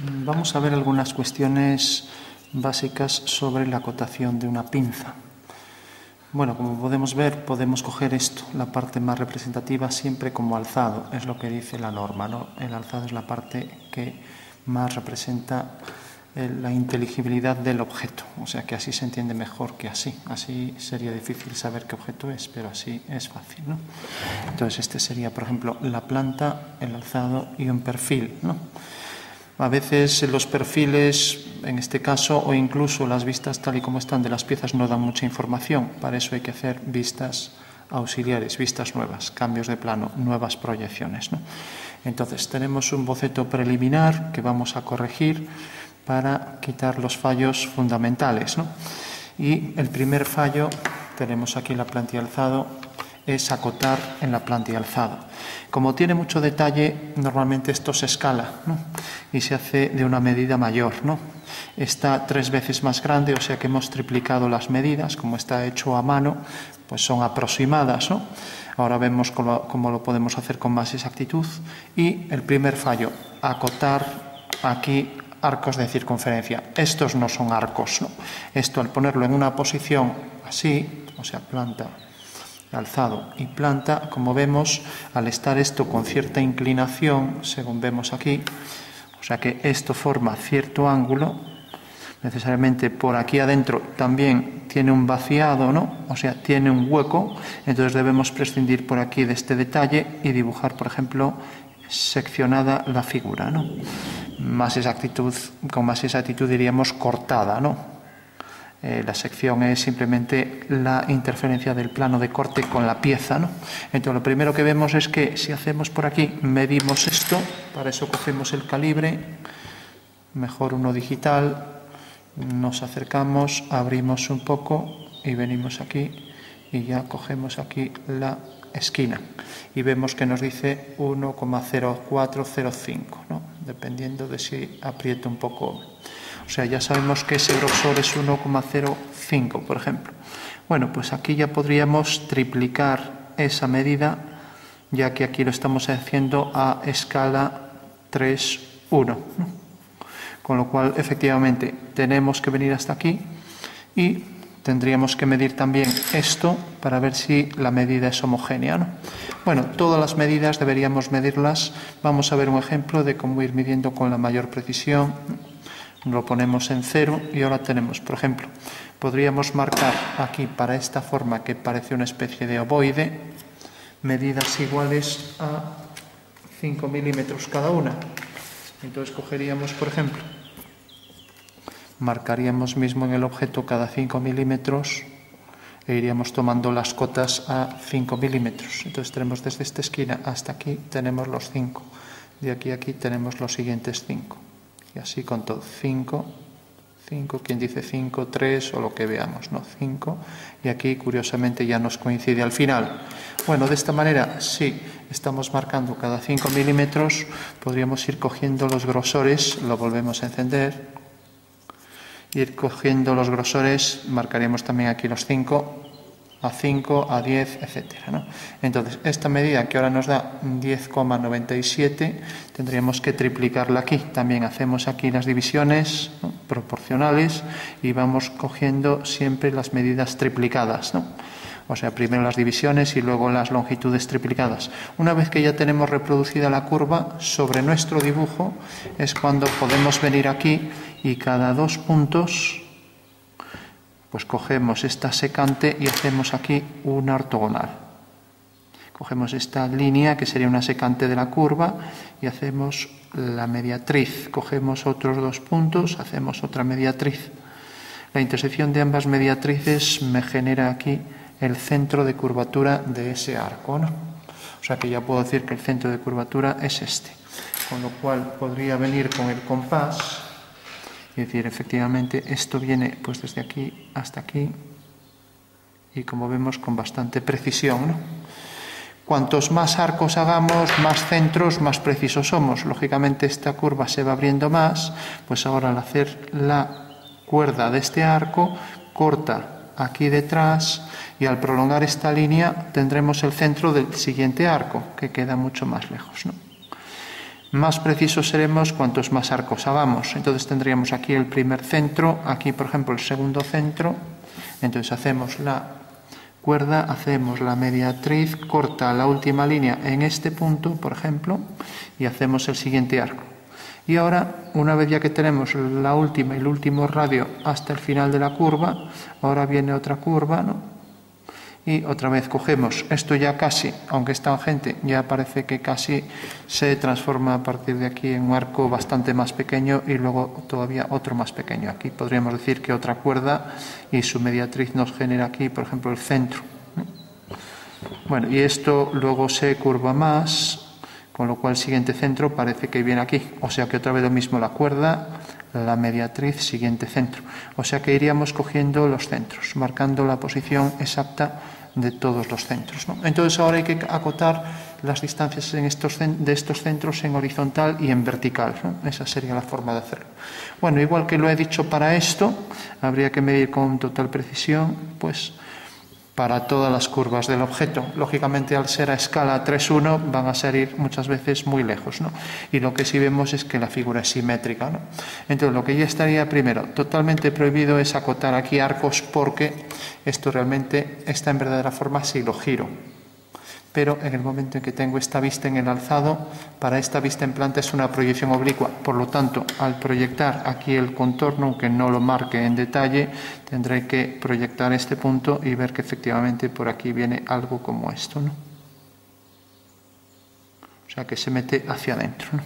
Vamos a ver algunas cuestiones básicas sobre la acotación de una pinza. Bueno, como podemos ver, podemos coger esto, la parte más representativa, siempre como alzado, es lo que dice la norma, ¿no? El alzado es la parte que más representa la inteligibilidad del objeto, o sea que así se entiende mejor que así. Así sería difícil saber qué objeto es, pero así es fácil, ¿no? Entonces este sería, por ejemplo, la planta, el alzado y un perfil, ¿no? A veces los perfiles, en este caso, o incluso las vistas tal y como están de las piezas no dan mucha información. Para eso hay que hacer vistas auxiliares, vistas nuevas, cambios de plano, nuevas proyecciones, ¿no? Entonces tenemos un boceto preliminar que vamos a corregir para quitar los fallos fundamentales, ¿no? Y el primer fallo, tenemos aquí la planta y alzado, es acotar en la planta y alzado. Como tiene mucho detalle, normalmente esto se escala, ¿no? Y se hace de una medida mayor, ¿no? Está 3 veces más grande, o sea que hemos triplicado las medidas. Como está hecho a mano, pues son aproximadas, ¿no? Ahora vemos cómo lo podemos hacer con más exactitud. Y el primer fallo, acotar aquí arcos de circunferencia. Estos no son arcos, ¿no? Esto, al ponerlo en una posición así, o sea, planta, alzado y planta, como vemos, al estar esto con cierta inclinación, según vemos aquí, o sea que esto forma cierto ángulo, necesariamente por aquí adentro también tiene un vaciado, ¿no? O sea, tiene un hueco, entonces debemos prescindir por aquí de este detalle y dibujar, por ejemplo, seccionada la figura, ¿no? Más exactitud, con más exactitud diríamos cortada, ¿no? La sección es simplemente la interferencia del plano de corte con la pieza, ¿no? Entonces lo primero que vemos es que si hacemos por aquí, medimos esto, para eso cogemos el calibre, mejor uno digital, nos acercamos, abrimos un poco y venimos aquí y ya cogemos aquí la esquina y vemos que nos dice 1,0405, ¿no? Dependiendo de si aprieto un poco. O sea, ya sabemos que ese grosor es 1,05, por ejemplo. Bueno, pues aquí ya podríamos triplicar esa medida, ya que aquí lo estamos haciendo a escala 3,1, ¿no? Con lo cual, efectivamente, tenemos que venir hasta aquí y tendríamos que medir también esto para ver si la medida es homogénea, ¿no? Bueno, todas las medidas deberíamos medirlas. Vamos a ver un ejemplo de cómo ir midiendo con la mayor precisión. Lo ponemos en 0 y ahora tenemos, por ejemplo, podríamos marcar aquí para esta forma que parece una especie de ovoide, medidas iguales a 5 milímetros cada una. Entonces cogeríamos, por ejemplo, marcaríamos mismo en el objeto cada 5 milímetros e iríamos tomando las cotas a 5 milímetros. Entonces tenemos desde esta esquina hasta aquí, tenemos los 5. De aquí a aquí tenemos los siguientes 5. Y así con todo, 5, 5, quien dice 5, 3 o lo que veamos, ¿no? 5, y aquí curiosamente ya nos coincide al final. Bueno, de esta manera, si estamos marcando cada 5 milímetros, podríamos ir cogiendo los grosores, lo volvemos a encender, ir cogiendo los grosores, marcaríamos también aquí los 5, a 5, a 10, etcétera, ¿no? Entonces, esta medida que ahora nos da 10,97, tendríamos que triplicarla aquí. También hacemos aquí las divisiones, ¿no?, proporcionales, y vamos cogiendo siempre las medidas triplicadas, ¿no? O sea, primero las divisiones y luego las longitudes triplicadas. Una vez que ya tenemos reproducida la curva, sobre nuestro dibujo es cuando podemos venir aquí y cada 2 puntos pues cogemos esta secante y hacemos aquí una ortogonal. Cogemos esta línea que sería una secante de la curva y hacemos la mediatriz. Cogemos otros 2 puntos, hacemos otra mediatriz. La intersección de ambas mediatrices me genera aquí el centro de curvatura de ese arco, ¿no? O sea que ya puedo decir que el centro de curvatura es este. Con lo cual podría venir con el compás y decir, efectivamente, esto viene pues desde aquí hasta aquí y, como vemos, con bastante precisión, ¿no? Cuantos más arcos hagamos, más centros, más precisos somos. Lógicamente esta curva se va abriendo más, pues ahora al hacer la cuerda de este arco, corta aquí detrás y al prolongar esta línea tendremos el centro del siguiente arco, que queda mucho más lejos, ¿no? Más precisos seremos cuantos más arcos hagamos. Entonces tendríamos aquí el primer centro, aquí por ejemplo el segundo centro. Entonces hacemos la cuerda, hacemos la mediatriz, corta la última línea en este punto, por ejemplo, y hacemos el siguiente arco. Y ahora, una vez ya que tenemos la última y el último radio hasta el final de la curva, ahora viene otra curva, ¿no? Y otra vez cogemos esto ya casi, aunque es tangente, ya parece que casi se transforma a partir de aquí en un arco bastante más pequeño y luego todavía otro más pequeño. Aquí podríamos decir que otra cuerda y su mediatriz nos genera aquí, por ejemplo, el centro. Bueno, y esto luego se curva más, con lo cual el siguiente centro parece que viene aquí. O sea que otra vez lo mismo la cuerda, la mediatriz, siguiente centro. O sea que iríamos cogiendo los centros, marcando la posición exacta de todos los centros, ¿no? Entonces ahora hay que acotar las distancias de estos centros en horizontal y en vertical, ¿no? Esa sería la forma de hacerlo. Bueno, igual que lo he dicho para esto, habría que medir con total precisión, pues, para todas las curvas del objeto. Lógicamente, al ser a escala 3:1, van a salir muchas veces muy lejos, ¿no? Y lo que sí vemos es que la figura es simétrica, ¿no? Entonces, lo que ya estaría primero totalmente prohibido es acotar aquí arcos, porque esto realmente está en verdadera forma si lo giro. Pero en el momento en que tengo esta vista en el alzado, para esta vista en planta es una proyección oblicua. Por lo tanto, al proyectar aquí el contorno, aunque no lo marque en detalle, tendré que proyectar este punto y ver que efectivamente por aquí viene algo como esto, ¿no? O sea, que se mete hacia adentro, ¿no?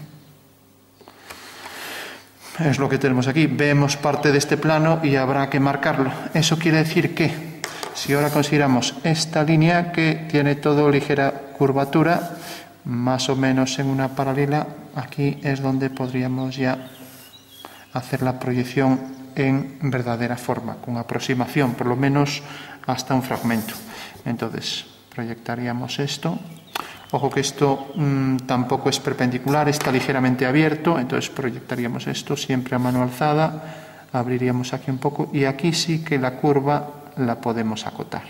Es lo que tenemos aquí. Vemos parte de este plano y habrá que marcarlo. Eso quiere decir que si ahora consideramos esta línea que tiene todo ligera curvatura, más o menos en una paralela, aquí es donde podríamos ya hacer la proyección en verdadera forma, con aproximación, por lo menos hasta un fragmento. Entonces, proyectaríamos esto. Ojo que esto tampoco es perpendicular, está ligeramente abierto, entonces proyectaríamos esto siempre a mano alzada, abriríamos aquí un poco y aquí sí que la curva la podemos acotar.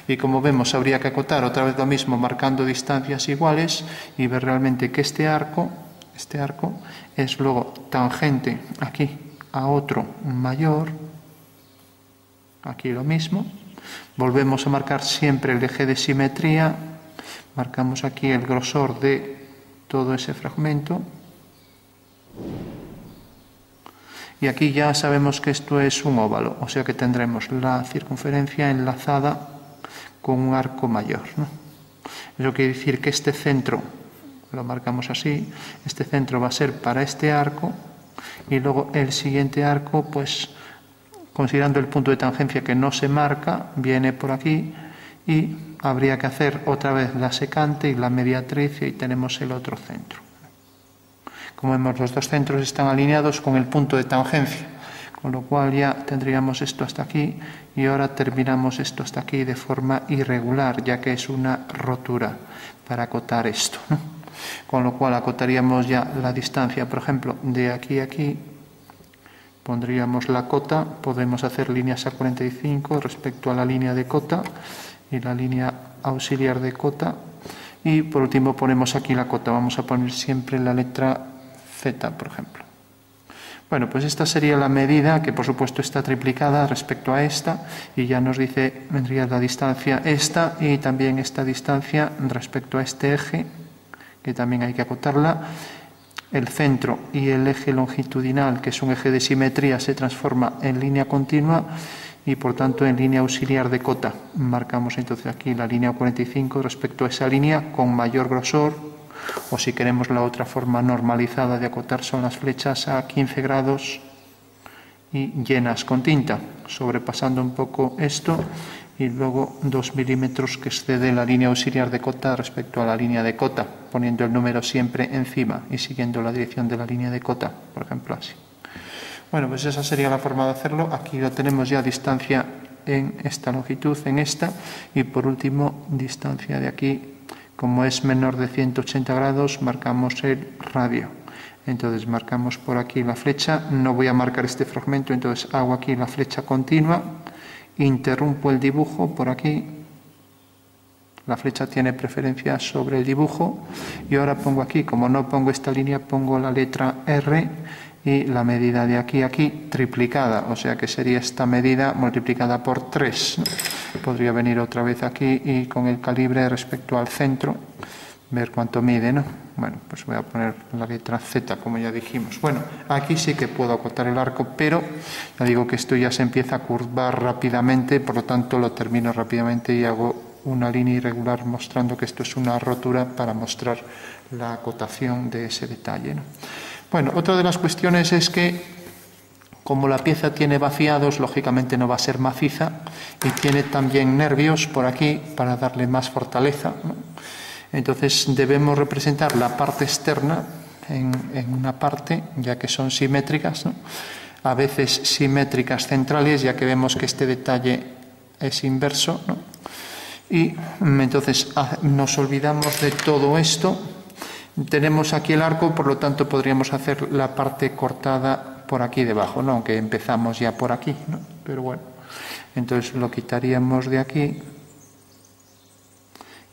Y como vemos, habría que acotar otra vez lo mismo, marcando distancias iguales y ver realmente que este arco es luego tangente aquí a otro mayor, aquí lo mismo. Volvemos a marcar siempre el eje de simetría, marcamos aquí el grosor de todo ese fragmento. Y aquí ya sabemos que esto es un óvalo, o sea que tendremos la circunferencia enlazada con un arco mayor, ¿no? Eso quiere decir que este centro, lo marcamos así, este centro va a ser para este arco y luego el siguiente arco, pues considerando el punto de tangencia que no se marca, viene por aquí y habría que hacer otra vez la secante y la mediatriz y tenemos el otro centro. Como vemos, los dos centros están alineados con el punto de tangencia, con lo cual ya tendríamos esto hasta aquí y ahora terminamos esto hasta aquí de forma irregular, ya que es una rotura para acotar esto, ¿no? Con lo cual acotaríamos ya la distancia, por ejemplo, de aquí a aquí, pondríamos la cota, podemos hacer líneas a 45 respecto a la línea de cota y la línea auxiliar de cota, y por último ponemos aquí la cota, vamos a poner siempre la letra Z, por ejemplo. Bueno, pues esta sería la medida, que por supuesto está triplicada respecto a esta, y ya nos dice, vendría la distancia esta y también esta distancia respecto a este eje, que también hay que acotarla. El centro y el eje longitudinal, que es un eje de simetría, se transforma en línea continua y por tanto en línea auxiliar de cota. Marcamos entonces aquí la línea 45 respecto a esa línea con mayor grosor, o si queremos la otra forma normalizada de acotar son las flechas a 15 grados y llenas con tinta, sobrepasando un poco esto y luego 2 milímetros que excede la línea auxiliar de cota respecto a la línea de cota, poniendo el número siempre encima y siguiendo la dirección de la línea de cota, por ejemplo así. Bueno, pues esa sería la forma de hacerlo. Aquí lo tenemos ya, distancia en esta longitud, en esta, y por último distancia de aquí. Como es menor de 180 grados, marcamos el radio. Entonces marcamos por aquí la flecha, no voy a marcar este fragmento, entonces hago aquí la flecha continua, interrumpo el dibujo por aquí, La flecha tiene preferencia sobre el dibujo y ahora pongo aquí, como no pongo esta línea, pongo la letra R y la medida de aquí a aquí triplicada, o sea que sería esta medida multiplicada por 3. Podría venir otra vez aquí y con el calibre respecto al centro ver cuánto mide, ¿no? Bueno, pues voy a poner la letra Z, como ya dijimos. Bueno, aquí sí que puedo acotar el arco, pero ya digo que esto ya se empieza a curvar rápidamente, por lo tanto lo termino rápidamente y hago una línea irregular mostrando que esto es una rotura para mostrar la acotación de ese detalle, ¿no? Bueno, otra de las cuestiones es que como la pieza tiene vaciados, lógicamente no va a ser maciza y tiene también nervios por aquí para darle más fortaleza, ¿no? Entonces debemos representar la parte externa en una parte, ya que son simétricas, ¿no? A veces simétricas centrales, ya que vemos que este detalle es inverso, ¿no? Y entonces nos olvidamos de todo esto. Tenemos aquí el arco, por lo tanto podríamos hacer la parte cortada por aquí debajo, ¿no? Aunque empezamos ya por aquí, ¿no? Pero bueno, entonces lo quitaríamos de aquí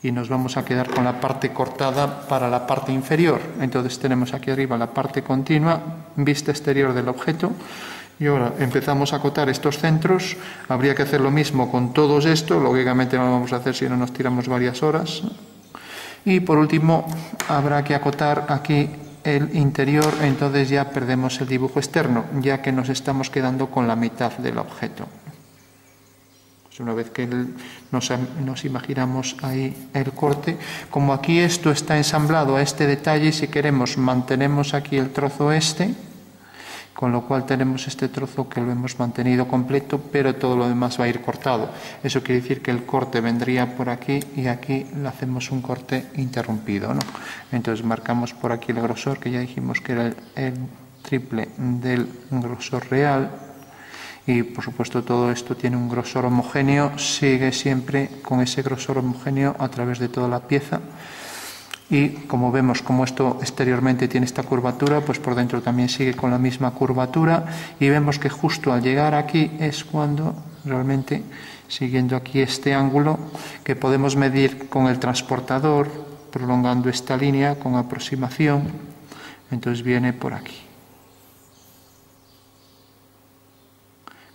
y nos vamos a quedar con la parte cortada para la parte inferior. Entonces tenemos aquí arriba la parte continua, vista exterior del objeto, y ahora empezamos a acotar estos centros. Habría que hacer lo mismo con todos estos, lógicamente no lo vamos a hacer si no nos tiramos varias horas. Y por último habrá que acotar aquí el interior, entonces ya perdemos el dibujo externo, ya que nos estamos quedando con la mitad del objeto. Una vez que nos imaginamos ahí el corte, como aquí esto está ensamblado a este detalle, si queremos mantenemos aquí el trozo este, con lo cual tenemos este trozo que lo hemos mantenido completo, pero todo lo demás va a ir cortado. Eso quiere decir que el corte vendría por aquí y aquí le hacemos un corte interrumpido, ¿no? Entonces marcamos por aquí el grosor, que ya dijimos que era el triple del grosor real. Y por supuesto todo esto tiene un grosor homogéneo, sigue siempre con ese grosor homogéneo a través de toda la pieza. Y como vemos, como esto exteriormente tiene esta curvatura, pues por dentro también sigue con la misma curvatura. Y vemos que justo al llegar aquí es cuando realmente, siguiendo aquí este ángulo, que podemos medir con el transportador, prolongando esta línea con aproximación, entonces viene por aquí.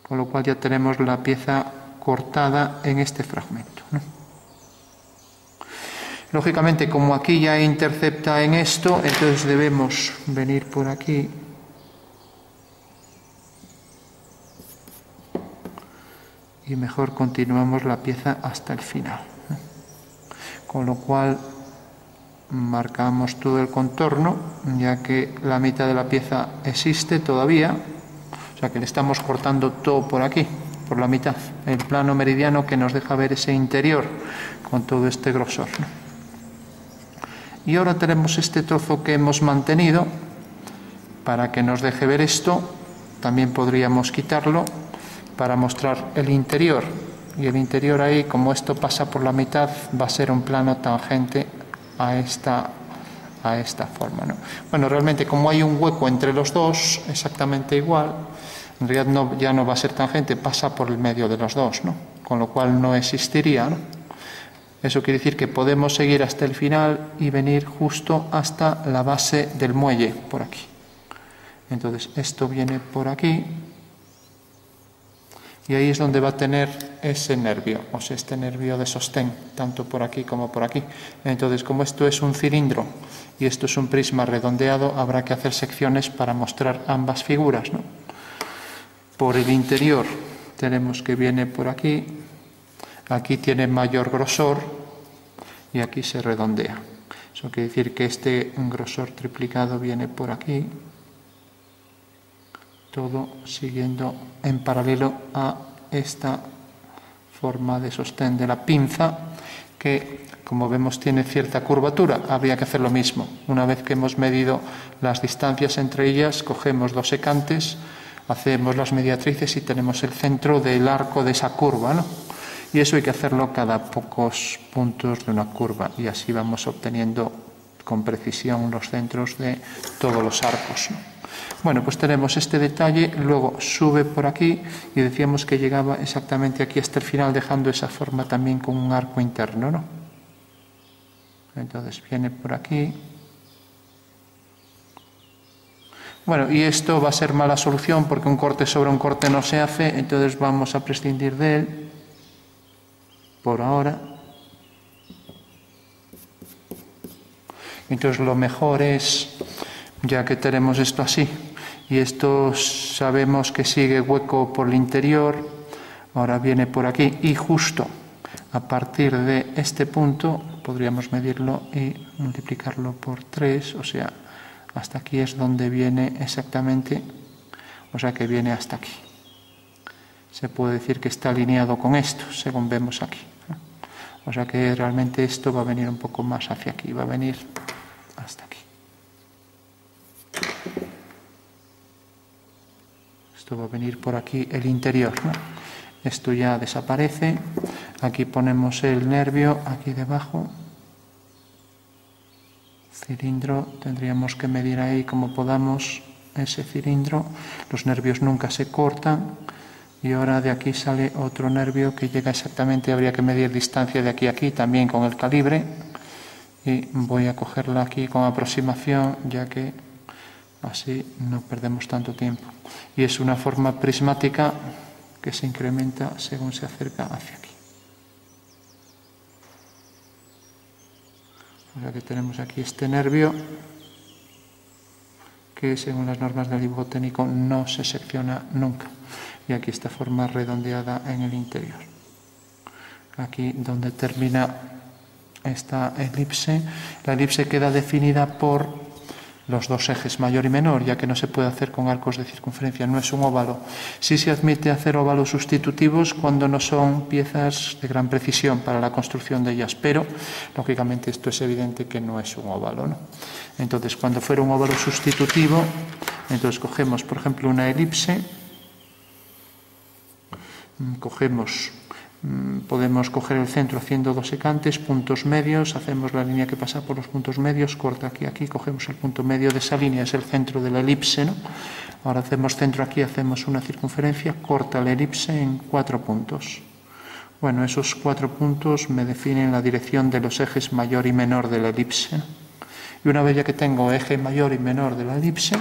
Con lo cual ya tenemos la pieza cortada en este fragmento, ¿no? Lógicamente, como aquí ya intercepta en esto, entonces debemos venir por aquí y mejor continuamos la pieza hasta el final, ¿no? Con lo cual marcamos todo el contorno, ya que la mitad de la pieza existe todavía. O sea que le estamos cortando todo por aquí, por la mitad, el plano meridiano que nos deja ver ese interior con todo este grosor, ¿no? Y ahora tenemos este trozo que hemos mantenido para que nos deje ver esto. También podríamos quitarlo para mostrar el interior. Y el interior ahí, como esto pasa por la mitad, va a ser un plano tangente a esta forma, ¿no? Bueno, realmente como hay un hueco entre los dos, exactamente igual, en realidad ya no va a ser tangente, pasa por el medio de los dos, ¿no? Con lo cual no existiría, ¿no? Eso quiere decir que podemos seguir hasta el final y venir justo hasta la base del muelle, por aquí. Entonces esto viene por aquí y ahí es donde va a tener ese nervio, o sea, este nervio de sostén, tanto por aquí como por aquí. Entonces, como esto es un cilindro y esto es un prisma redondeado, habrá que hacer secciones para mostrar ambas figuras, ¿no? Por el interior tenemos que viene por aquí, aquí tiene mayor grosor y aquí se redondea. Eso quiere decir que este grosor triplicado viene por aquí, todo siguiendo en paralelo a esta forma de sostén de la pinza, que como vemos tiene cierta curvatura. Habría que hacer lo mismo. Una vez que hemos medido las distancias entre ellas, cogemos dos secantes, hacemos las mediatrices y tenemos el centro del arco de esa curva, ¿no? Y eso hay que hacerlo cada pocos puntos de una curva y así vamos obteniendo con precisión los centros de todos los arcos, ¿no? Bueno, pues tenemos este detalle, luego sube por aquí y decíamos que llegaba exactamente aquí hasta el final, dejando esa forma también con un arco interno, ¿no? Entonces viene por aquí. Bueno, y esto va a ser mala solución porque un corte sobre un corte no se hace, entonces vamos a prescindir de él por ahora. Entonces lo mejor es, ya que tenemos esto así, y esto sabemos que sigue hueco por el interior, ahora viene por aquí y justo a partir de este punto podríamos medirlo y multiplicarlo por 3, o sea, hasta aquí es donde viene exactamente, o sea que viene hasta aquí. Se puede decir que está alineado con esto, según vemos aquí. O sea que realmente esto va a venir un poco más hacia aquí, va a venir hasta aquí. Esto va a venir por aquí el interior, ¿no? Esto ya desaparece. Aquí ponemos el nervio, aquí debajo. Cilindro, tendríamos que medir ahí como podamos ese cilindro. Los nervios nunca se cortan. Y ahora de aquí sale otro nervio que llega exactamente, habría que medir distancia de aquí a aquí también con el calibre. Y voy a cogerla aquí con aproximación, ya que así no perdemos tanto tiempo. Y es una forma prismática que se incrementa según se acerca hacia aquí. O sea que tenemos aquí este nervio que según las normas del dibujo técnico no se secciona nunca. Y aquí esta forma redondeada en el interior. Aquí donde termina esta elipse, la elipse queda definida por los dos ejes mayor y menor, ya que no se puede hacer con arcos de circunferencia, no es un óvalo. Sí se admite hacer óvalos sustitutivos cuando no son piezas de gran precisión para la construcción de ellas, pero lógicamente esto es evidente que no es un óvalo, ¿no? Entonces, cuando fuera un óvalo sustitutivo, entonces cogemos, por ejemplo, una elipse, podemos coger el centro haciendo dos secantes, puntos medios, hacemos la línea que pasa por los puntos medios, corta aquí, aquí, cogemos el punto medio de esa línea, es el centro de la elipse, ¿no? Ahora hacemos centro aquí, hacemos una circunferencia, corta la elipse en 4 puntos. Bueno, esos 4 puntos me definen la dirección de los ejes mayor y menor de la elipse, ¿no? Y una vez ya que tengo eje mayor y menor de la elipse,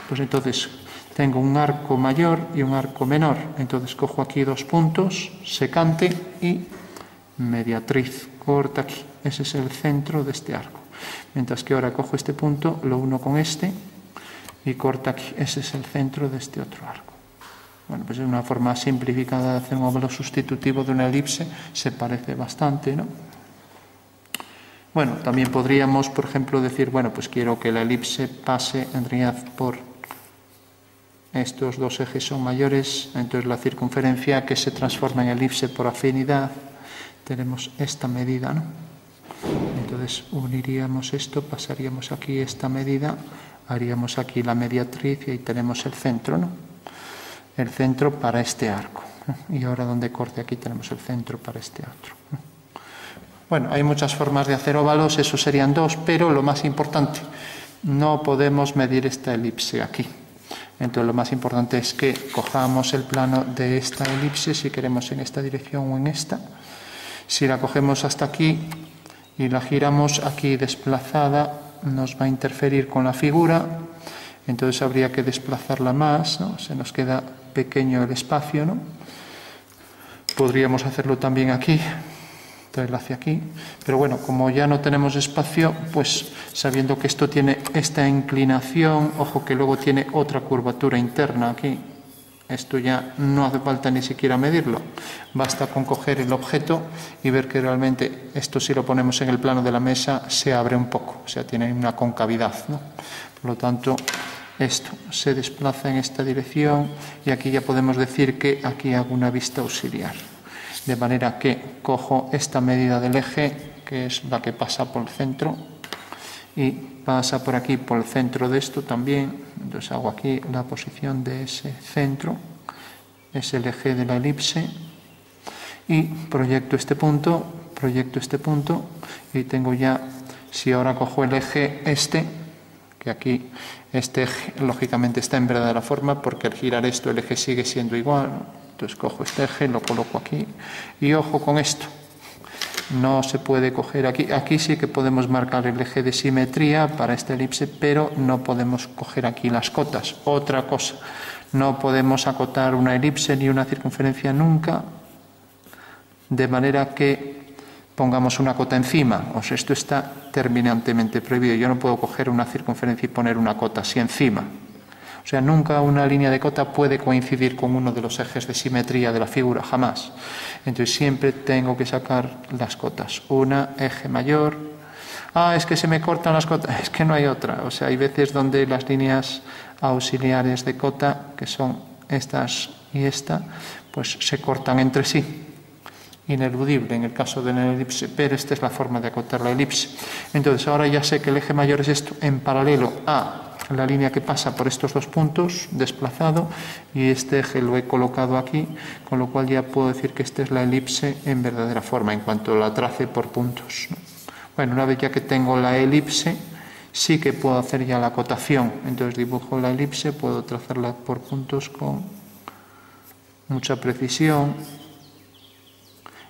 pues entonces tengo un arco mayor y un arco menor. Entonces cojo aquí 2 puntos, secante y mediatriz, corta aquí. Ese es el centro de este arco. Mientras que ahora cojo este punto, lo uno con este y corta aquí. Ese es el centro de este otro arco. Bueno, pues es una forma simplificada de hacer un óvalo sustitutivo de una elipse. Se parece bastante, ¿no? Bueno, también podríamos, por ejemplo, decir, bueno, pues quiero que la elipse pase en realidad por estos dos ejes son mayores, entonces la circunferencia que se transforma en elipse por afinidad, tenemos esta medida, ¿no? Entonces uniríamos esto, pasaríamos aquí esta medida, haríamos aquí la mediatriz y ahí tenemos el centro, ¿no? El centro para este arco, ¿no? Y ahora donde corte aquí tenemos el centro para este otro, ¿no? Bueno, hay muchas formas de hacer óvalos, eso serían 2, pero lo más importante, no podemos medir esta elipse aquí. Entonces lo más importante es que cojamos el plano de esta elipse, si queremos en esta dirección o en esta. Si la cogemos hasta aquí y la giramos aquí desplazada, nos va a interferir con la figura, entonces habría que desplazarla más, ¿no? Se nos queda pequeño el espacio, ¿no? Podríamos hacerlo también aquí, traerla hacia aquí, pero bueno, como ya no tenemos espacio, pues sabiendo que esto tiene esta inclinación, ojo que luego tiene otra curvatura interna aquí, esto ya no hace falta ni siquiera medirlo, basta con coger el objeto y ver que realmente esto, si lo ponemos en el plano de la mesa, se abre un poco, o sea, tiene una concavidad, ¿no? Por lo tanto, esto se desplaza en esta dirección y aquí ya podemos decir que aquí hago una vista auxiliar. De manera que cojo esta medida del eje, que es la que pasa por el centro, y pasa por aquí por el centro de esto también. Entonces hago aquí la posición de ese centro, es el eje de la elipse, y proyecto este punto, y tengo ya, si ahora cojo el eje este, que aquí este eje lógicamente está en verdadera forma, porque al girar esto el eje sigue siendo igual, ¿no? Entonces cojo este eje, lo coloco aquí y ojo con esto. No se puede coger aquí. Aquí sí que podemos marcar el eje de simetría para esta elipse, pero no podemos coger aquí las cotas. Otra cosa, no podemos acotar una elipse ni una circunferencia nunca, de manera que pongamos una cota encima. O sea, esto está terminantemente prohibido. Yo no puedo coger una circunferencia y poner una cota así encima. O sea, nunca una línea de cota puede coincidir con uno de los ejes de simetría de la figura, jamás. Entonces siempre tengo que sacar las cotas. Una, eje mayor. Ah, es que se me cortan las cotas. Es que no hay otra. O sea, hay veces donde las líneas auxiliares de cota, que son estas y esta, pues se cortan entre sí. Ineludible en el caso de la elipse, pero esta es la forma de acotar la elipse. Entonces ahora ya sé que el eje mayor es esto en paralelo a la línea que pasa por estos dos puntos, desplazado, y este eje lo he colocado aquí, con lo cual ya puedo decir que esta es la elipse en verdadera forma, en cuanto la trace por puntos. Bueno, una vez ya que tengo la elipse, sí que puedo hacer ya la acotación. Entonces dibujo la elipse, puedo trazarla por puntos con mucha precisión.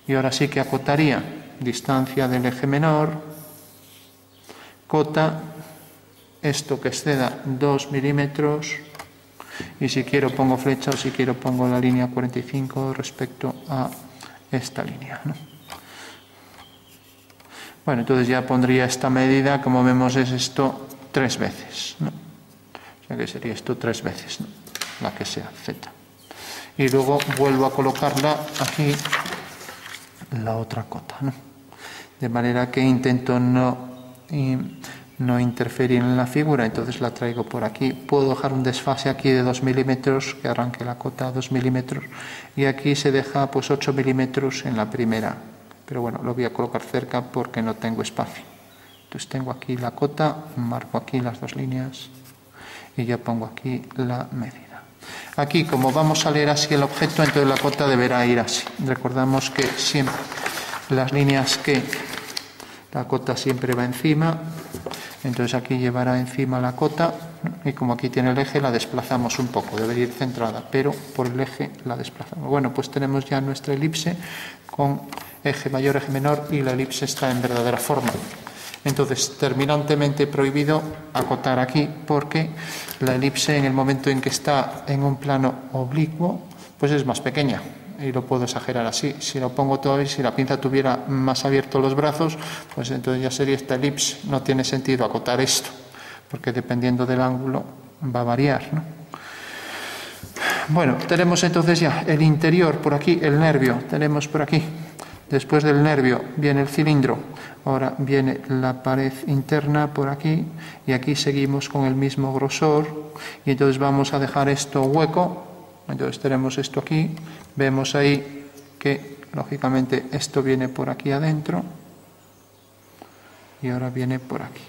Y ahora sí que acotaría distancia del eje menor, cota, esto que exceda 2 milímetros, y si quiero pongo flecha o si quiero pongo la línea 45 respecto a esta línea, ¿no? Bueno, entonces ya pondría esta medida, como vemos es esto 3 veces, ¿no? O sea que sería esto 3 veces, ¿no? La que sea, z. Y luego vuelvo a colocarla aquí, la otra cota, ¿no? De manera que intento no interferir en la figura, entonces la traigo por aquí. Puedo dejar un desfase aquí de 2 milímetros, que arranque la cota a 2 milímetros, y aquí se deja pues 8 milímetros en la primera, pero bueno, lo voy a colocar cerca porque no tengo espacio. Entonces tengo aquí la cota, marco aquí las dos líneas y ya pongo aquí la medida. Aquí, como vamos a leer así el objeto, entonces la cota deberá ir así. Recordamos que siempre las líneas que la cota siempre va encima, entonces aquí llevará encima la cota, y como aquí tiene el eje la desplazamos un poco, debería ir centrada, pero por el eje la desplazamos. Bueno, pues tenemos ya nuestra elipse con eje mayor, eje menor, y la elipse está en verdadera forma. Entonces, terminantemente prohibido acotar aquí, porque la elipse en el momento en que está en un plano oblicuo, pues es más pequeña. Y lo puedo exagerar así. Si lo pongo todavía, si la pinza tuviera más abiertos los brazos, pues entonces ya sería esta elipse. No tiene sentido acotar esto, porque dependiendo del ángulo va a variar, ¿no? Bueno, tenemos entonces ya el interior por aquí, el nervio, tenemos por aquí. Después del nervio viene el cilindro, ahora viene la pared interna por aquí, y aquí seguimos con el mismo grosor, y entonces vamos a dejar esto hueco. Entonces tenemos esto aquí, vemos ahí que lógicamente esto viene por aquí adentro y ahora viene por aquí.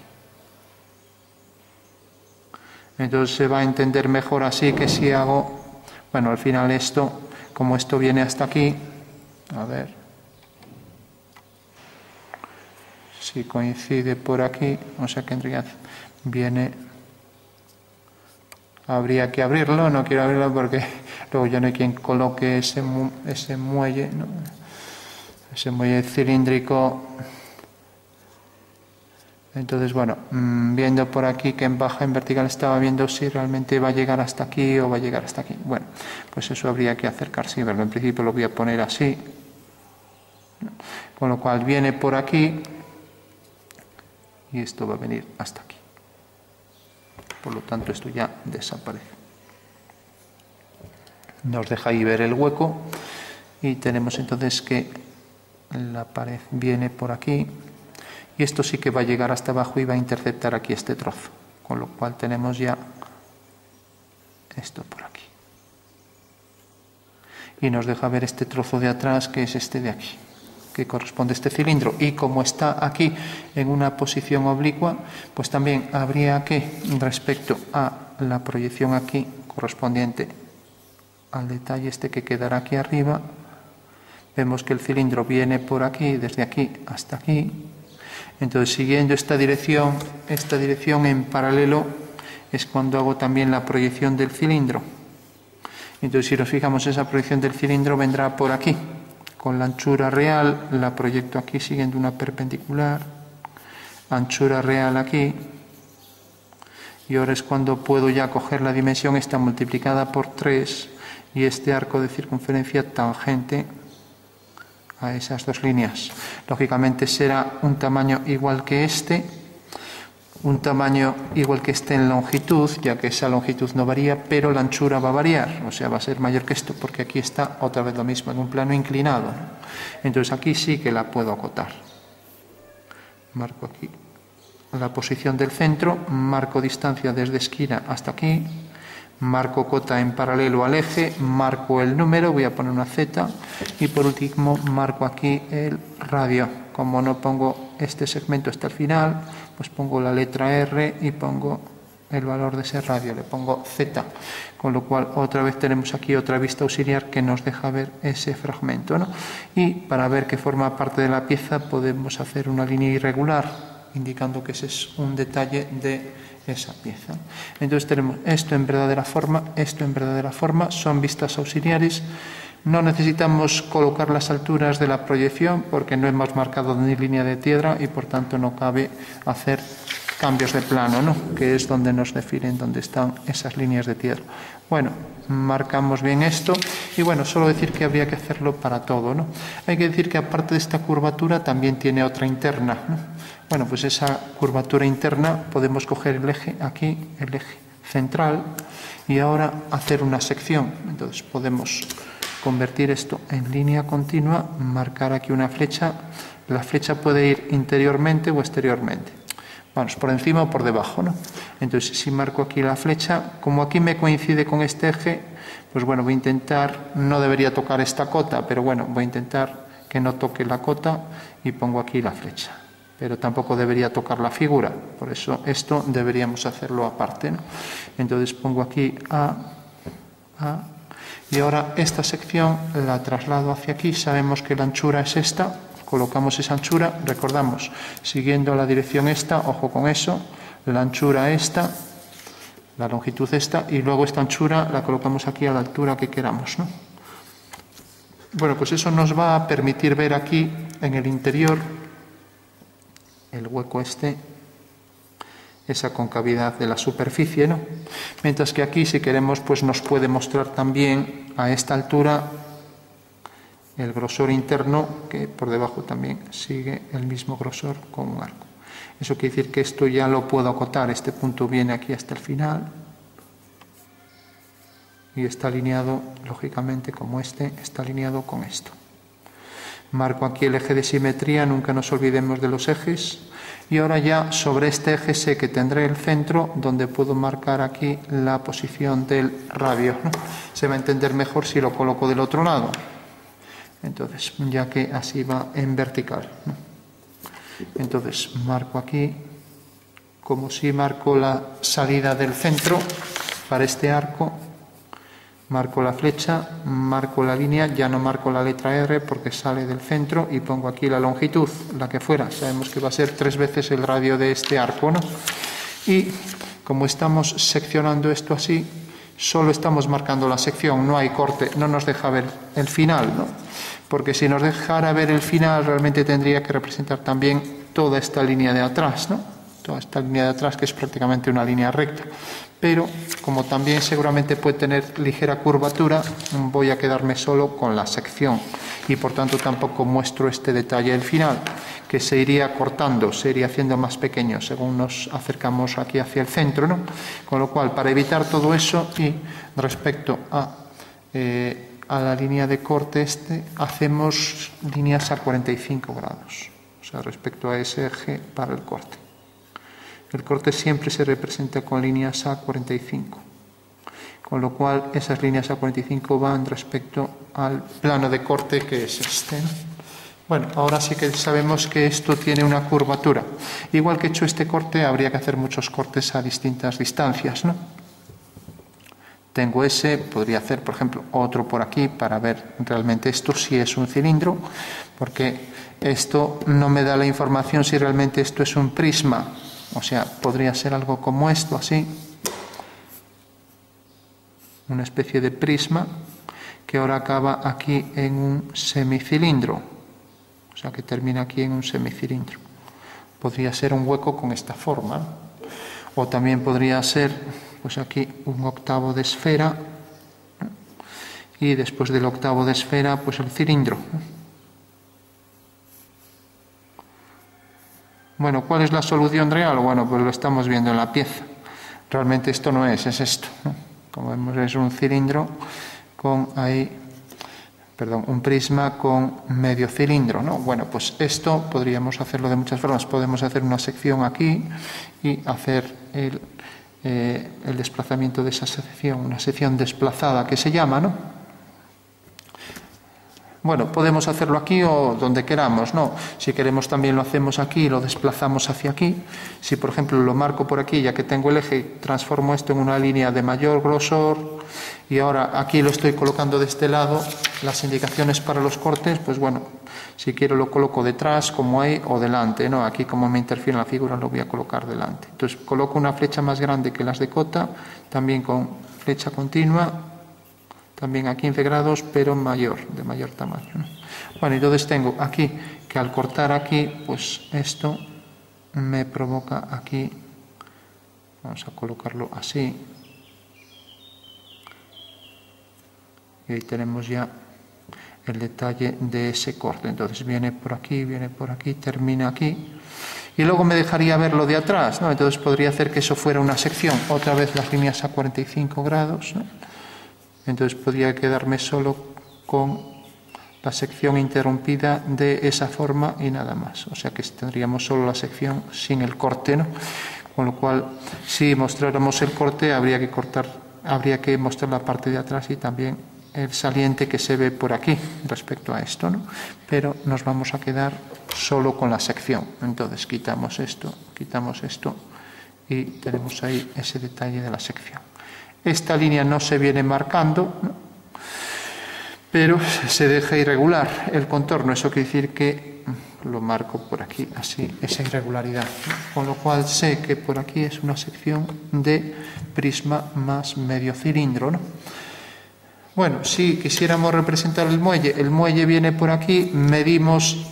Entonces se va a entender mejor así que si hago, bueno, al final esto, como esto viene hasta aquí, a ver si coincide por aquí, o sea que en realidad viene, habría que abrirlo, no quiero abrirlo porque luego ya no hay quien coloque ese muelle, ¿no? Ese muelle cilíndrico. Entonces, bueno, viendo por aquí que en baja, en vertical, estaba viendo si realmente va a llegar hasta aquí o va a llegar hasta aquí. Bueno, pues eso habría que acercarse y verlo. En principio lo voy a poner así, con lo cual viene por aquí y esto va a venir hasta aquí. Por lo tanto, esto ya desaparece. Nos deja ahí ver el hueco y tenemos entonces que la pared viene por aquí y esto sí que va a llegar hasta abajo y va a interceptar aquí este trozo, con lo cual tenemos ya esto por aquí y nos deja ver este trozo de atrás, que es este de aquí, que corresponde a este cilindro, y como está aquí en una posición oblicua, pues también habría que, respecto a la proyección aquí correspondiente al detalle este que quedará aquí arriba, vemos que el cilindro viene por aquí, desde aquí hasta aquí. Entonces, siguiendo esta dirección en paralelo es cuando hago también la proyección del cilindro. Entonces, si nos fijamos, esa proyección del cilindro vendrá por aquí, con la anchura real, la proyecto aquí siguiendo una perpendicular, anchura real aquí, y ahora es cuando puedo ya coger la dimensión esta multiplicada por 3 y este arco de circunferencia tangente a esas dos líneas. Lógicamente será un tamaño igual que este, un tamaño igual que este en longitud, ya que esa longitud no varía, pero la anchura va a variar, o sea, va a ser mayor que esto, porque aquí está otra vez lo mismo, en un plano inclinado, ¿no? Entonces aquí sí que la puedo acotar. Marco aquí la posición del centro, marco distancia desde esquina hasta aquí, marco cota en paralelo al eje, marco el número, voy a poner una Z, y por último marco aquí el radio. Como no pongo este segmento hasta el final, pues pongo la letra R y pongo el valor de ese radio, le pongo Z, con lo cual otra vez tenemos aquí otra vista auxiliar que nos deja ver ese fragmento, ¿no? Y para ver que forma parte de la pieza podemos hacer una línea irregular, indicando que ese es un detalle de esa pieza. Entonces tenemos esto en verdadera forma, esto en verdadera forma, son vistas auxiliares. No necesitamos colocar las alturas de la proyección porque no hemos marcado ni línea de tierra y por tanto no cabe hacer cambios de plano, ¿no? Que es donde nos definen dónde están esas líneas de tierra. Bueno, marcamos bien esto y bueno, solo decir que habría que hacerlo para todo, ¿no? Hay que decir que aparte de esta curvatura también tiene otra interna, ¿no? Bueno, pues esa curvatura interna podemos coger el eje aquí, el eje central, y ahora hacer una sección. Entonces podemos convertir esto en línea continua, marcar aquí una flecha. La flecha puede ir interiormente o exteriormente. Vamos, por encima o por debajo, ¿no? Entonces, si marco aquí la flecha, como aquí me coincide con este eje, pues bueno, voy a intentar, no debería tocar esta cota, pero bueno, voy a intentar que no toque la cota y pongo aquí la flecha. Pero tampoco debería tocar la figura, por eso esto deberíamos hacerlo aparte, ¿no? Entonces pongo aquí A, y ahora esta sección la traslado hacia aquí, sabemos que la anchura es esta, colocamos esa anchura, recordamos, siguiendo la dirección esta, ojo con eso, la anchura esta, la longitud esta, y luego esta anchura la colocamos aquí a la altura que queramos, ¿no? Bueno, pues eso nos va a permitir ver aquí en el interior el hueco este, esa concavidad de la superficie, ¿no? Mientras que aquí, si queremos, pues nos puede mostrar también a esta altura el grosor interno, que por debajo también sigue el mismo grosor con un arco. Eso quiere decir que esto ya lo puedo acotar, este punto viene aquí hasta el final y está alineado, lógicamente, como este, está alineado con esto. Marco aquí el eje de simetría, nunca nos olvidemos de los ejes. Y ahora ya sobre este eje sé que tendré el centro donde puedo marcar aquí la posición del radio, ¿no? Se va a entender mejor si lo coloco del otro lado. Entonces, ya que así va en vertical, ¿no? Entonces, marco aquí, como si marco la salida del centro para este arco. Marco la flecha, marco la línea, ya no marco la letra R porque sale del centro y pongo aquí la longitud, la que fuera. Sabemos que va a ser 3 veces el radio de este arco, ¿no? Y como estamos seccionando esto así, solo estamos marcando la sección, no hay corte, no nos deja ver el final, ¿no? Porque si nos dejara ver el final realmente tendría que representar también toda esta línea de atrás, ¿no? Toda esta línea de atrás que es prácticamente una línea recta. Pero como también seguramente puede tener ligera curvatura, voy a quedarme solo con la sección y por tanto tampoco muestro este detalle del final, que se iría cortando, se iría haciendo más pequeño según nos acercamos aquí hacia el centro, ¿no? Con lo cual, para evitar todo eso y respecto a la línea de corte hacemos líneas a 45 grados, o sea, respecto a ese eje para el corte. El corte siempre se representa con líneas A45, con lo cual esas líneas A45 van respecto al plano de corte que es este, ¿no? Bueno, ahora sí que sabemos que esto tiene una curvatura. Igual que he hecho este corte, habría que hacer muchos cortes a distintas distancias, ¿no? Tengo ese, podría hacer, por ejemplo, otro por aquí para ver realmente esto si es un cilindro, porque esto no me da la información si realmente esto es un prisma. O sea, podría ser algo como esto, así, una especie de prisma que ahora acaba aquí en un semicilindro, o sea que termina aquí en un semicilindro. Podría ser un hueco con esta forma, o también podría ser pues aquí un octavo de esfera, y después del octavo de esfera pues el cilindro. Bueno, ¿cuál es la solución real? Bueno, pues lo estamos viendo en la pieza. Realmente esto no es esto, ¿no? Como vemos, es un cilindro con ahí, perdón, un prisma con medio cilindro, ¿no? Bueno, pues esto podríamos hacerlo de muchas formas. Podemos hacer una sección aquí y hacer el desplazamiento de esa sección, una sección desplazada que se llama, ¿no? Bueno, podemos hacerlo aquí o donde queramos, ¿no? Si queremos también lo hacemos aquí y lo desplazamos hacia aquí. Si, por ejemplo, lo marco por aquí, ya que tengo el eje, transformo esto en una línea de mayor grosor y ahora aquí lo estoy colocando de este lado, las indicaciones para los cortes, pues bueno, si quiero lo coloco detrás, como ahí, o delante, ¿no? Aquí, como me interfiere en la figura, lo voy a colocar delante. Entonces, coloco una flecha más grande que las de cota, también con flecha continua, también a 15 grados, pero de mayor tamaño, ¿no? Bueno, entonces tengo aquí que al cortar aquí, pues esto me provoca aquí, vamos a colocarlo así, y ahí tenemos ya el detalle de ese corte. Entonces viene por aquí, termina aquí, y luego me dejaría ver lo de atrás, ¿no? Entonces podría hacer que eso fuera una sección, otra vez las líneas a 45 grados, ¿no? Entonces podría quedarme solo con la sección interrumpida de esa forma y nada más. O sea que tendríamos solo la sección sin el corte, ¿no? Con lo cual, si mostráramos el corte, habría que mostrar la parte de atrás y también el saliente que se ve por aquí respecto a esto, ¿no? Pero nos vamos a quedar solo con la sección. Entonces quitamos esto y tenemos ahí ese detalle de la sección. Esta línea no se viene marcando, ¿no? Pero se deja irregular el contorno. Eso quiere decir que lo marco por aquí, así, esa irregularidad, ¿no? Con lo cual sé que por aquí es una sección de prisma más medio cilindro, ¿no? Bueno, si quisiéramos representar el muelle viene por aquí, medimos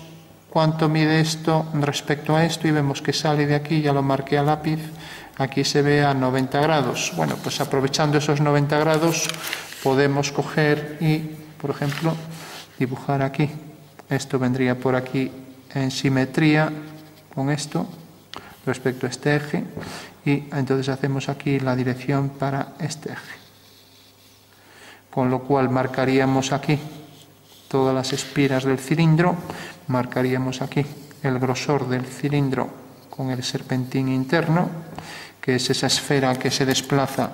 cuánto mide esto respecto a esto y vemos que sale de aquí, ya lo marqué a lápiz. Aquí se ve a 90 grados. Bueno, pues aprovechando esos 90 grados podemos coger y, por ejemplo, dibujar aquí. Esto vendría por aquí en simetría con esto respecto a este eje y entonces hacemos aquí la dirección para este eje. Con lo cual marcaríamos aquí todas las espiras del cilindro, marcaríamos aquí el grosor del cilindro con el serpentín interno, que es esa esfera que se desplaza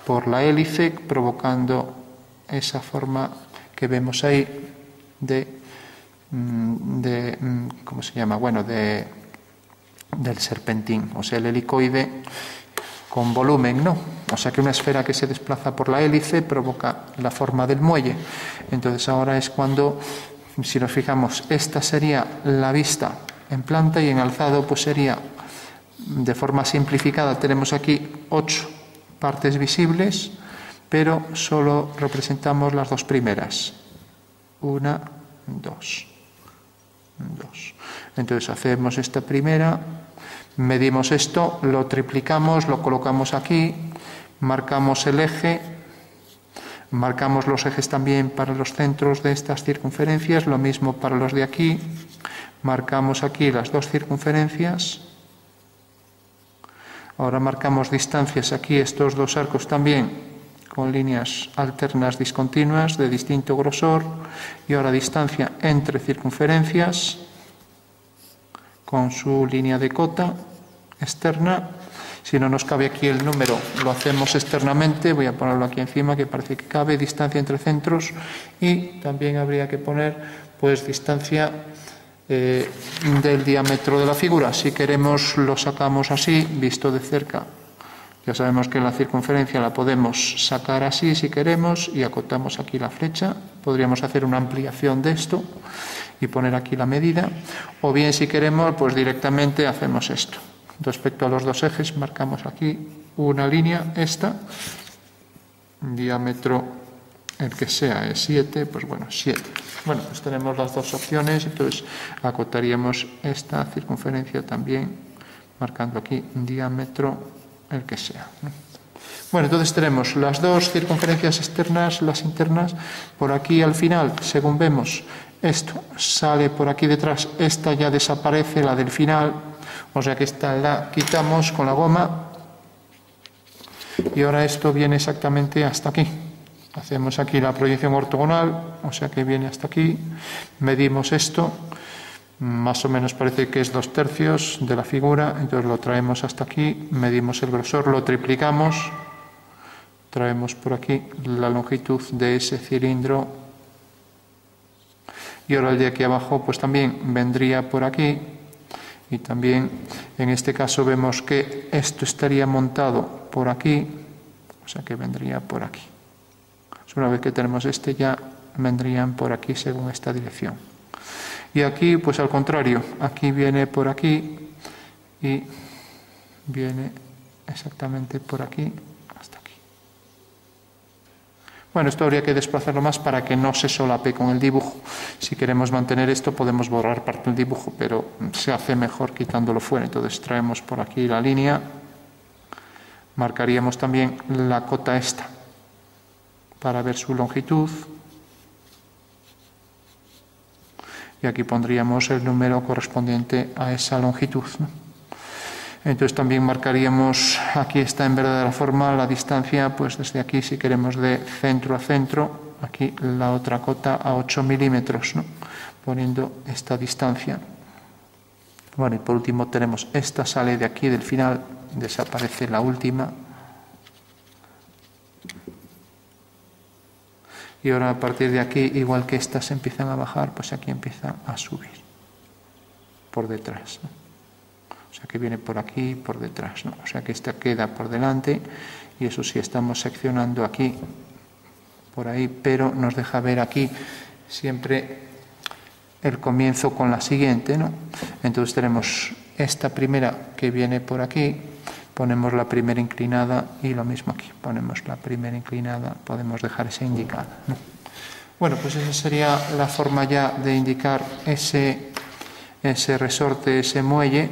por la hélice, provocando esa forma que vemos ahí ¿cómo se llama? Bueno, del serpentín, o sea, el helicoide con volumen, ¿no? O sea que una esfera que se desplaza por la hélice provoca la forma del muelle. Entonces ahora es cuando, si nos fijamos, esta sería la vista en planta y en alzado pues sería, de forma simplificada, tenemos aquí 8 partes visibles, pero solo representamos las 2 primeras. 1, 2. Entonces hacemos esta primera, medimos esto, lo triplicamos, lo colocamos aquí, marcamos el eje, marcamos los ejes también para los centros de estas circunferencias, lo mismo para los de aquí, marcamos aquí las 2 circunferencias. Ahora marcamos distancias aquí, estos 2 arcos también, con líneas alternas discontinuas de distinto grosor, y ahora distancia entre circunferencias con su línea de cota externa. Si no nos cabe aquí el número, lo hacemos externamente, voy a ponerlo aquí encima que parece que cabe, distancia entre centros, y también habría que poner pues distancia del diámetro de la figura. Si queremos lo sacamos así, visto de cerca. Ya sabemos que la circunferencia la podemos sacar así si queremos y acotamos aquí la flecha. Podríamos hacer una ampliación de esto y poner aquí la medida. O bien si queremos, pues directamente hacemos esto. Respecto a los 2 ejes, marcamos aquí una línea, esta, diámetro el que sea es 7, pues bueno, 7. Bueno, pues tenemos las dos opciones, entonces acotaríamos esta circunferencia también, marcando aquí un diámetro, el que sea, ¿no? Bueno, entonces tenemos las dos circunferencias externas, las internas, por aquí al final, según vemos, esto sale por aquí detrás, esta ya desaparece, la del final, o sea que esta la quitamos con la goma, y ahora esto viene exactamente hasta aquí. Hacemos aquí la proyección ortogonal, o sea que viene hasta aquí, medimos esto, más o menos parece que es 2/3 de la figura, entonces lo traemos hasta aquí, medimos el grosor, lo triplicamos, traemos por aquí la longitud de ese cilindro, y ahora el de aquí abajo pues también vendría por aquí, y también en este caso vemos que esto estaría montado por aquí, o sea que vendría por aquí. Una vez que tenemos este ya vendrían por aquí según esta dirección. Y aquí pues al contrario, aquí viene por aquí y viene exactamente por aquí hasta aquí. Bueno, esto habría que desplazarlo más para que no se solape con el dibujo. Si queremos mantener esto podemos borrar parte del dibujo, pero se hace mejor quitándolo fuera. Entonces traemos por aquí la línea, marcaríamos también la cota esta para ver su longitud, y aquí pondríamos el número correspondiente a esa longitud, ¿no? Entonces también marcaríamos, aquí está en verdadera forma la distancia, pues desde aquí si queremos de centro a centro, aquí la otra cota a 8 milímetros, ¿no? Poniendo esta distancia. Bueno, y por último tenemos esta, sale de aquí del final, desaparece la última. Y ahora a partir de aquí, igual que estas empiezan a bajar, pues aquí empieza a subir por detrás, ¿no? O sea que viene por aquí, por detrás, ¿no? O sea que esta queda por delante, y eso sí estamos seccionando aquí, por ahí, pero nos deja ver aquí siempre el comienzo con la siguiente, ¿no? Entonces tenemos esta primera que viene por aquí, ponemos la primera inclinada y lo mismo aquí, ponemos la primera inclinada, podemos dejar esa indicada, ¿no? Bueno, pues esa sería la forma ya de indicar ese resorte, ese muelle.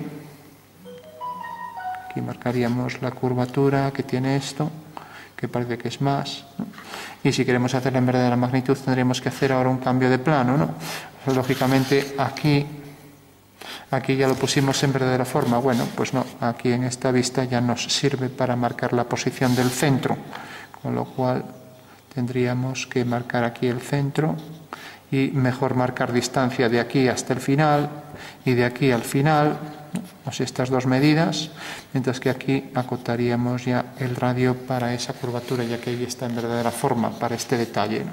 Aquí marcaríamos la curvatura que tiene esto, que parece que es más, ¿no? Y si queremos hacerla en verdadera magnitud tendríamos que hacer ahora un cambio de plano, ¿no? Pues, lógicamente aquí ya lo pusimos en verdadera forma. Bueno, pues no, aquí en esta vista ya nos sirve para marcar la posición del centro, con lo cual tendríamos que marcar aquí el centro, y mejor marcar distancia de aquí hasta el final y de aquí al final, ¿no? O sea, estas dos medidas, mientras que aquí acotaríamos ya el radio para esa curvatura, ya que ahí está en verdadera forma para este detalle, ¿no?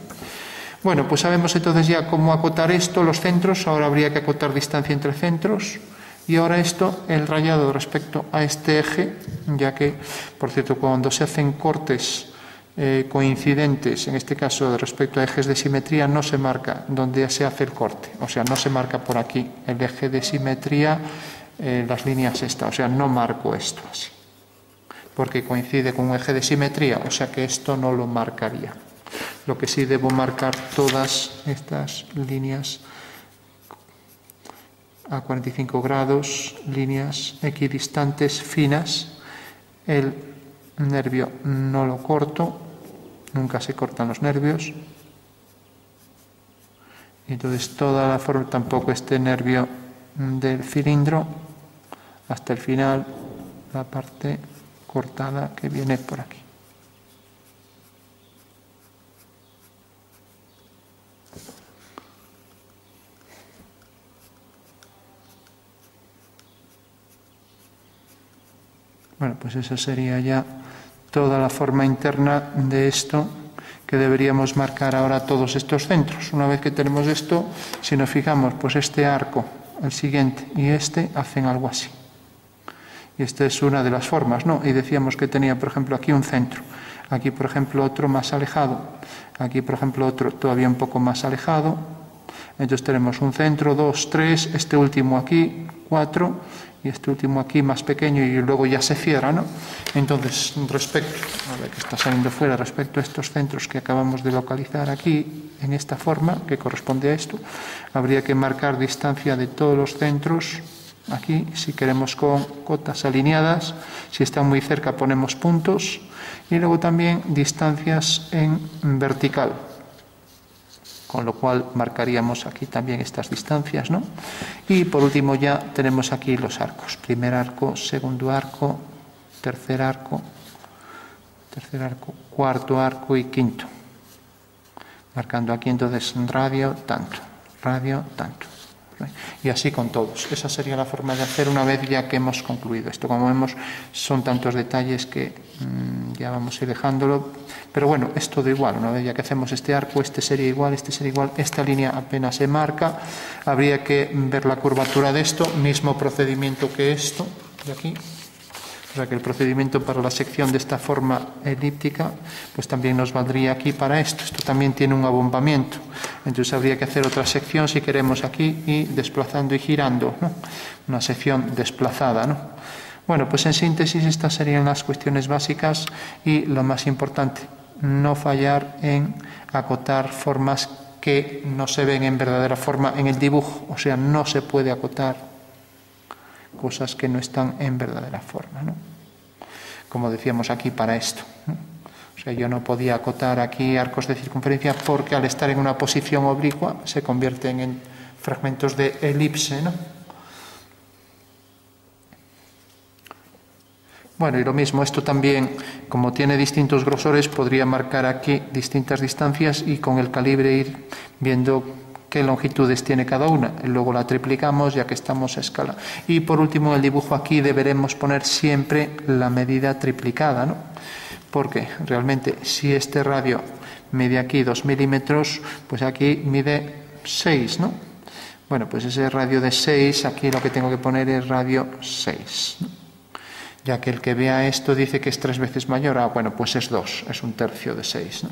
Bueno, pues sabemos entonces ya cómo acotar esto, los centros. Ahora habría que acotar distancia entre centros, y ahora esto, el rayado respecto a este eje, ya que, por cierto, cuando se hacen cortes coincidentes, en este caso respecto a ejes de simetría, no se marca donde se hace el corte, o sea, no se marca por aquí el eje de simetría, las líneas estas, o sea, no marco esto así, porque coincide con un eje de simetría, o sea que esto no lo marcaría. Lo que sí debo marcar todas estas líneas a 45 grados, líneas equidistantes finas. El nervio no lo corto, nunca se cortan los nervios. Entonces toda la forma, tampoco este nervio del cilindro, hasta el final, la parte cortada que viene por aquí. Bueno, pues esa sería ya toda la forma interna de esto, que deberíamos marcar ahora todos estos centros. Una vez que tenemos esto, si nos fijamos, pues este arco, el siguiente y este hacen algo así. Y esta es una de las formas, ¿no? Y decíamos que tenía, por ejemplo, aquí un centro, aquí, por ejemplo, otro más alejado, aquí, por ejemplo, otro todavía un poco más alejado. Entonces tenemos un centro, 2, 3, este último aquí, 4 y este último aquí más pequeño y luego ya se cierra, ¿no? Entonces, respecto, a ver que está saliendo fuera, respecto a estos centros que acabamos de localizar aquí, en esta forma, que corresponde a esto, habría que marcar distancia de todos los centros, aquí, si queremos con cotas alineadas, si están muy cerca ponemos puntos, y luego también distancias en vertical, con lo cual marcaríamos aquí también estas distancias, ¿no? Y por último ya tenemos aquí los arcos, primer arco, segundo arco, tercer arco, cuarto arco y quinto. Marcando aquí entonces radio tanto. Y así con todos. Esa sería la forma de hacer una vez ya que hemos concluido esto. Como vemos, son tantos detalles que ya vamos a ir dejándolo. Pero bueno, es todo igual. Una vez ya que hacemos este arco, este sería igual, esta línea apenas se marca. Habría que ver la curvatura de esto, mismo procedimiento que esto, de aquí. O sea que el procedimiento para la sección de esta forma elíptica, pues también nos valdría aquí para esto. Esto también tiene un abombamiento. Entonces habría que hacer otra sección si queremos aquí y desplazando y girando, ¿no? Una sección desplazada, ¿no? Bueno, pues en síntesis estas serían las cuestiones básicas y lo más importante, no fallar en acotar formas que no se ven en verdadera forma en el dibujo. O sea, no se puede acotar cosas que no están en verdadera forma, ¿no? Como decíamos aquí para esto, ¿no? O sea, yo no podía acotar aquí arcos de circunferencia porque al estar en una posición oblicua se convierten en fragmentos de elipse, ¿no? Bueno, y lo mismo, esto también, como tiene distintos grosores, podría marcar aquí distintas distancias y con el calibre ir viendo qué longitudes tiene cada una. Luego la triplicamos ya que estamos a escala. Y por último, en el dibujo aquí deberemos poner siempre la medida triplicada, ¿no? Porque realmente si este radio mide aquí 2 milímetros, pues aquí mide 6, ¿no? Bueno, pues ese radio de 6, aquí lo que tengo que poner es radio 6, ¿no? Ya que el que vea esto dice que es 3 veces mayor, bueno, pues es 2, es 1/3 de 6, ¿no?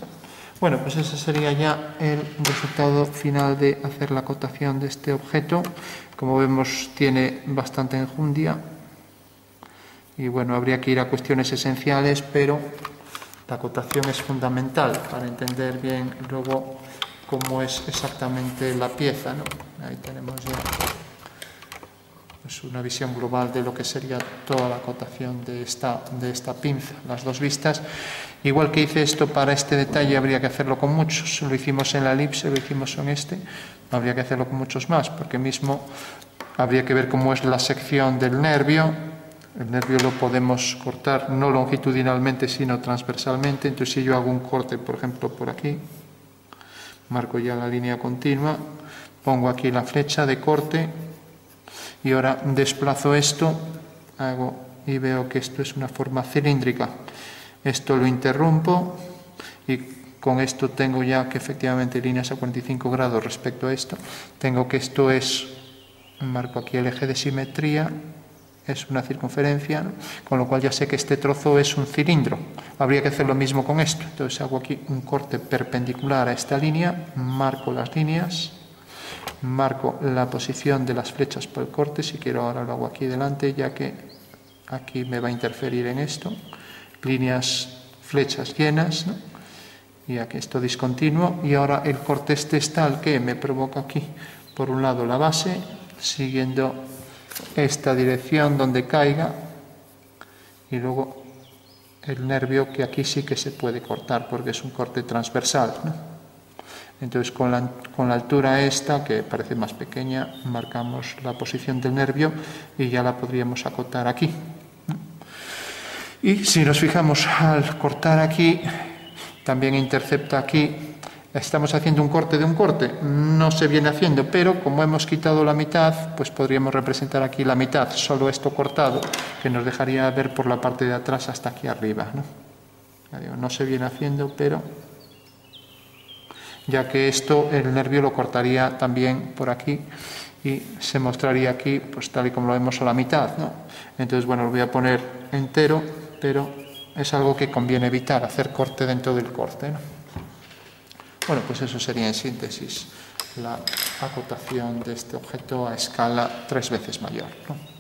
Bueno, pues ese sería ya el resultado final de hacer la acotación de este objeto. Como vemos, tiene bastante enjundia. Y bueno, habría que ir a cuestiones esenciales, pero la acotación es fundamental para entender bien luego cómo es exactamente la pieza, ¿no? Ahí tenemos ya pues una visión global de lo que sería toda la acotación de esta pinza, las dos vistas. Igual que hice esto para este detalle, habría que hacerlo con muchos. Lo hicimos en la elipse, lo hicimos en este. Habría que hacerlo con muchos más, porque mismo habría que ver cómo es la sección del nervio. El nervio lo podemos cortar no longitudinalmente, sino transversalmente. Entonces, si yo hago un corte, por ejemplo, por aquí, marco ya la línea continua, pongo aquí la flecha de corte y ahora desplazo esto, hago y veo que esto es una forma cilíndrica. Esto lo interrumpo y con esto tengo ya que efectivamente líneas a 45 grados respecto a esto. Tengo que esto es, marco aquí el eje de simetría, es una circunferencia, ¿no? Con lo cual ya sé que este trozo es un cilindro. Habría que hacer lo mismo con esto. Entonces hago aquí un corte perpendicular a esta línea, marco las líneas, marco la posición de las flechas por el corte. Si quiero ahora lo hago aquí delante, ya que aquí me va a interferir en esto. Líneas, flechas llenas, ¿no? Y aquí esto discontinuo. Y ahora el corte este es tal que me provoca aquí, por un lado la base, siguiendo esta dirección donde caiga, y luego el nervio, que aquí sí que se puede cortar porque es un corte transversal, ¿no? Entonces con la altura esta, que parece más pequeña, marcamos la posición del nervio y ya la podríamos acotar aquí. Y si nos fijamos, al cortar aquí, también intercepta aquí, estamos haciendo un corte de un corte, no se viene haciendo, pero como hemos quitado la mitad, pues podríamos representar aquí la mitad, solo esto cortado, que nos dejaría ver por la parte de atrás hasta aquí arriba, ¿no? No se viene haciendo, pero ya que esto, el nervio lo cortaría también por aquí y se mostraría aquí, pues tal y como lo vemos a la mitad, ¿no? Entonces, bueno, lo voy a poner entero, pero es algo que conviene evitar, hacer corte dentro del corte, ¿no? Bueno, pues eso sería en síntesis la acotación de este objeto a escala 3 veces mayor, ¿no?